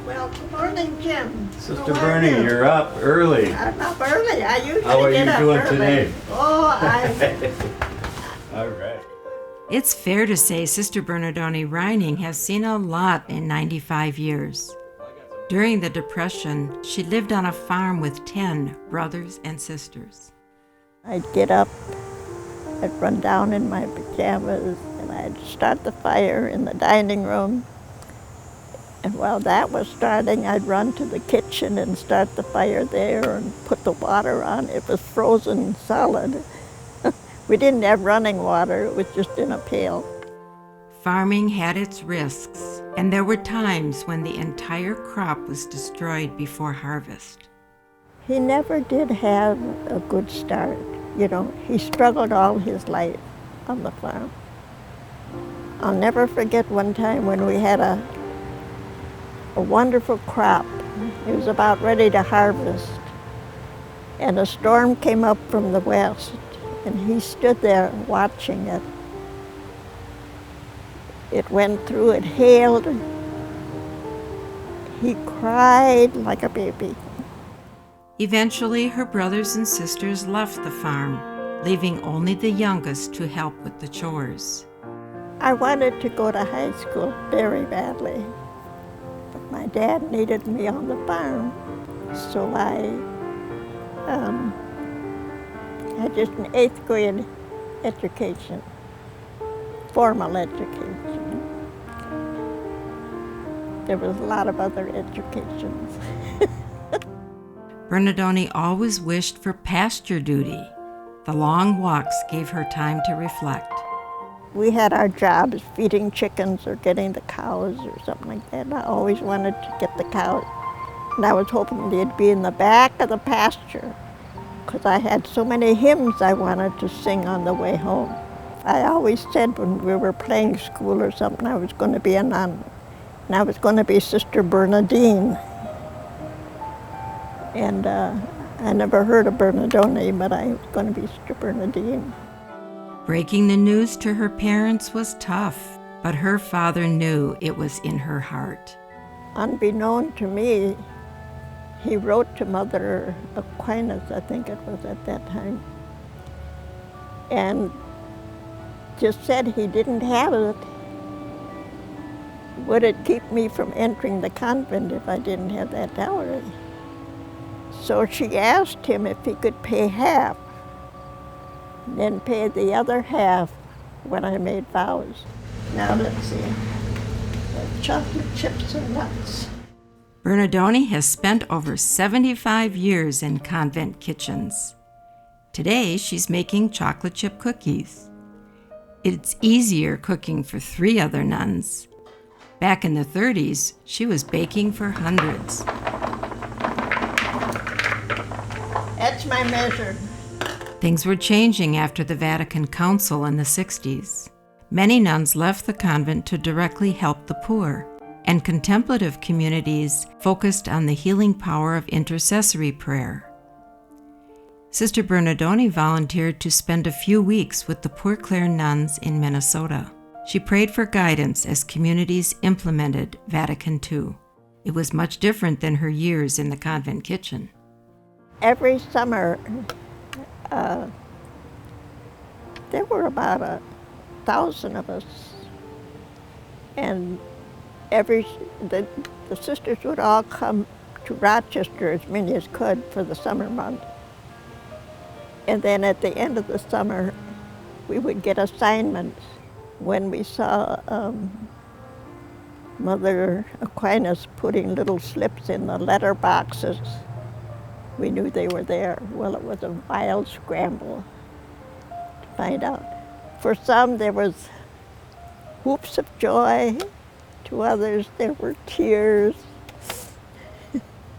Well, good morning, Jim. Sister Bernie, you're up early. I'm up early. I usually How are get you up doing early. today? Oh, All right. It's fair to say Sister Bernadone Reining has seen a lot in 95 years. During the Depression, she lived on a farm with 10 brothers and sisters. I'd get up, I'd run down in my pajamas, and I'd start the fire in the dining room. And while that was starting, I'd run to the kitchen and start the fire there and put the water on. It was frozen solid. We didn't have running water, it was just in a pail. Farming had its risks, and there were times when the entire crop was destroyed before harvest. He never did have a good start. You know, he struggled all his life on the farm. I'll never forget one time when we had a wonderful crop. It was about ready to harvest. And a storm came up from the west, and he stood there watching it. It went through, it hailed. He cried like a baby. Eventually, her brothers and sisters left the farm, leaving only the youngest to help with the chores. I wanted to go to high school very badly, but my dad needed me on the farm, so I had just an 8th grade education, formal education. There was a lot of other educations. Bernadone always wished for pasture duty. The long walks gave her time to reflect. We had our jobs feeding chickens or getting the cows or something like that. And I always wanted to get the cows. And I was hoping they'd be in the back of the pasture because I had so many hymns I wanted to sing on the way home. I always said when we were playing school or something, I was going to be a nun. And I was going to be Sister Bernadine. And I never heard of Bernadone, but I was going to be Sister Bernadine. Breaking the news to her parents was tough, but her father knew it was in her heart. Unbeknown to me, he wrote to Mother Aquinas, I think it was at that time, and just said he didn't have it. Would it keep me from entering the convent if I didn't have that dowry? So she asked him if he could pay half, then pay the other half when I made vows. Now let's see, chocolate chips and nuts. Bernadone has spent over 75 years in convent kitchens. Today, she's making chocolate chip cookies. It's easier cooking for 3 other nuns. Back in the 30s, she was baking for hundreds. That's my measure. Things were changing after the Vatican Council in the 60s. Many nuns left the convent to directly help the poor, and contemplative communities focused on the healing power of intercessory prayer. Sister Bernadone volunteered to spend a few weeks with the Poor Clare nuns in Minnesota. She prayed for guidance as communities implemented Vatican II. It was much different than her years in the convent kitchen. Every summer, there were about 1,000 of us, and the sisters would all come to Rochester, as many as could, for the summer month. And then at the end of the summer, we would get assignments. When we saw Mother Aquinas putting little slips in the letter boxes, we knew they were there. Well, it was a wild scramble to find out. For some, there was whoops of joy. To others, there were tears.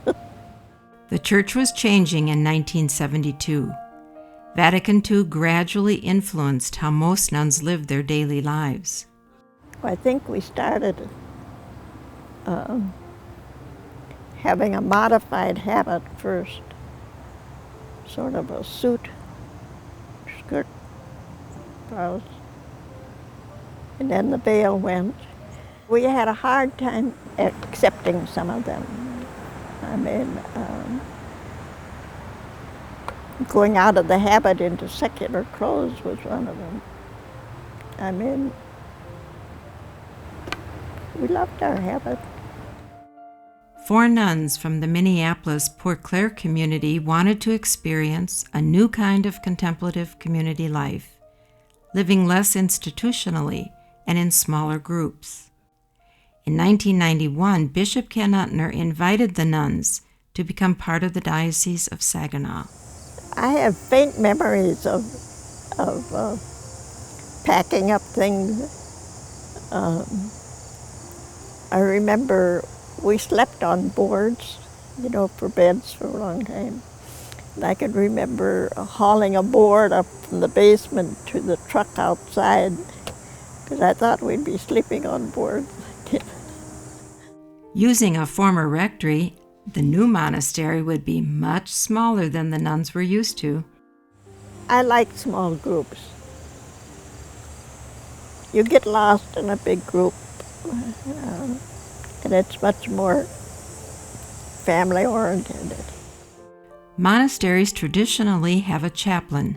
The church was changing in 1972. Vatican II gradually influenced how most nuns lived their daily lives. I think we started having a modified habit first, sort of a suit, skirt, blouse, and then the veil went. We had a hard time accepting some of them. I mean, going out of the habit into secular clothes was one of them. I mean, we loved our habit. 4 nuns from the Minneapolis Port Clare community wanted to experience a new kind of contemplative community life, living less institutionally and in smaller groups. In 1991, Bishop Ken Untner invited the nuns to become part of the Diocese of Saginaw. I have faint memories of packing up things. I remember we slept on boards, for beds for a long time. And I can remember hauling a board up from the basement to the truck outside because I thought we'd be sleeping on boards. Using a former rectory, the new monastery would be much smaller than the nuns were used to. I like small groups. You get lost in a big group, and it's much more family-oriented. Monasteries traditionally have a chaplain.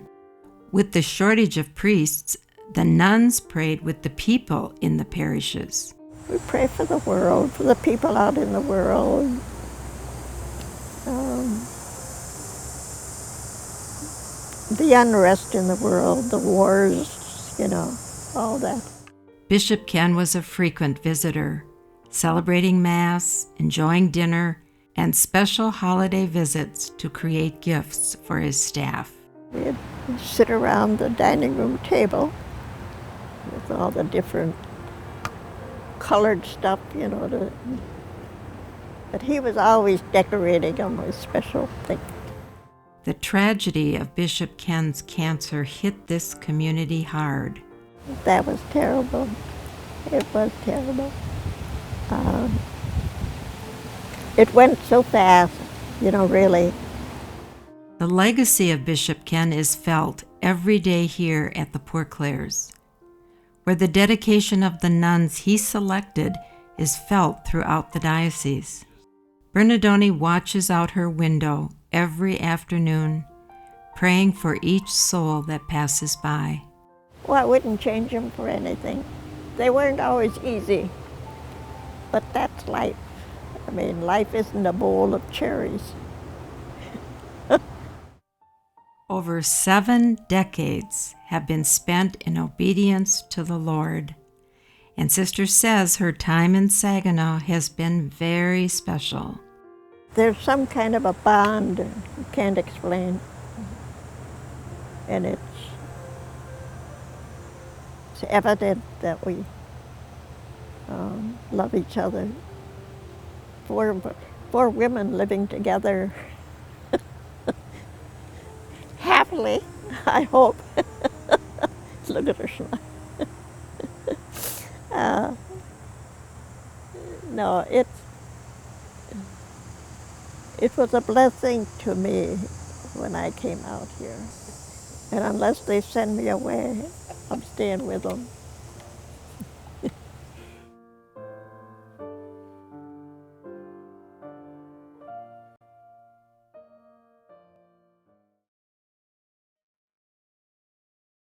With the shortage of priests, the nuns prayed with the people in the parishes. We pray for the world, for the people out in the world. The unrest in the world, the wars, all that. Bishop Ken was a frequent visitor, celebrating Mass, enjoying dinner, and special holiday visits to create gifts for his staff. We'd sit around the dining room table with all the different colored stuff, but he was always decorating them with special things. The tragedy of Bishop Ken's cancer hit this community hard. That was terrible. It was terrible. It went so fast, really. The legacy of Bishop Ken is felt every day here at the Port Clares, where the dedication of the nuns he selected is felt throughout the diocese. Bernadone watches out her window every afternoon, praying for each soul that passes by. Well, I wouldn't change them for anything. They weren't always easy, but that's life. I mean, life isn't a bowl of cherries. Over 7 decades have been spent in obedience to the Lord, and Sister says her time in Saginaw has been very special. There's some kind of a bond you can't explain, and it's evident that we love each other. 4 women living together happily, I hope. Look at her smile. No, it was a blessing to me when I came out here. And unless they send me away, I'm staying with them.